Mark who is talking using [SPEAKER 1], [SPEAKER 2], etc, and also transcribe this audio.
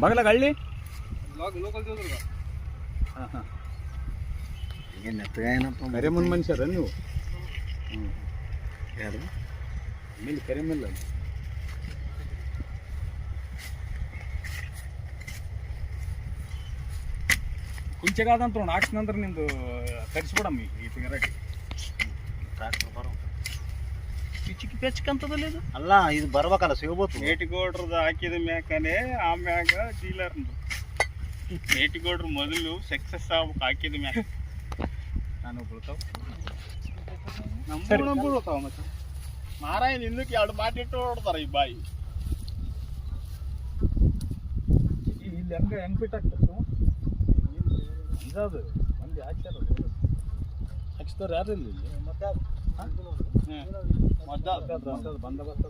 [SPEAKER 1] ಬಗಲಾಗ ಹಳ್ಳಿ ಕರೆ ಮುಂದೆ ಮನುಷ್ಯರ ನೀವು
[SPEAKER 2] ಯಾರು
[SPEAKER 1] ಮೇಲೆ ಕರೆ ಮಿಲ್ಲ ಕುಂಚೆಗಾದಂತ ನೋಡಿ ಹಾಕ್ಸ್ ನಂತರ ನಿಂದು ತರಿಸ್ಬಿಡಮ್ಮ ಈ ತಿಂಗರಾಟಿ
[SPEAKER 2] ಪಿಚ್ಚಿಗೆ ಪೆಚ್ಕಂತದಲ್ಲ ಇದು ಅಲ್ಲ ಇದು ಬರ್ಬೇಕಲ್ಲ ಸಿಗ್ಬೋದು
[SPEAKER 3] ಮೇಟಿಗೌಡ್ರದ್ದು ಹಾಕಿದ ಮ್ಯಾಕನೇ ಆಮ್ಯಾಗ ಡೀಲರ್ದು ಮೇಟಿಗೌಡ್ರು ಮೊದಲು ಸಕ್ಸಸ್ ಆಗ್ಬೇಕು ಹಾಕಿದ ಮ್ಯಾಕ
[SPEAKER 1] ನಾನು ಬೀಳ್ತಾವ
[SPEAKER 3] ನಮ್ಮ ಬೀಳ್ತಾವ ಮತ್ತೆ ಮಾರಾಯನ್ ಇನ್ನಕ್ಕೆ 2 ಮಾಟಿಟ್ಟು ಹೊಡ್ತಾರ ಈ ಬಾಯಿ
[SPEAKER 1] ಇಲ್ಲಿ ಹೆಂಗ್ ಫಿಟ್ ಆಗ್ತದೆ ಅದು ಮಂದಿ ಹಾಕ್ತಾರ ಹಾಕ್ಸ್ತಾರ ಯಾರು ಇಲ್ಲಿ
[SPEAKER 3] ಮತ್ತೆ
[SPEAKER 1] ಬಂದೋಬಸ್ತ್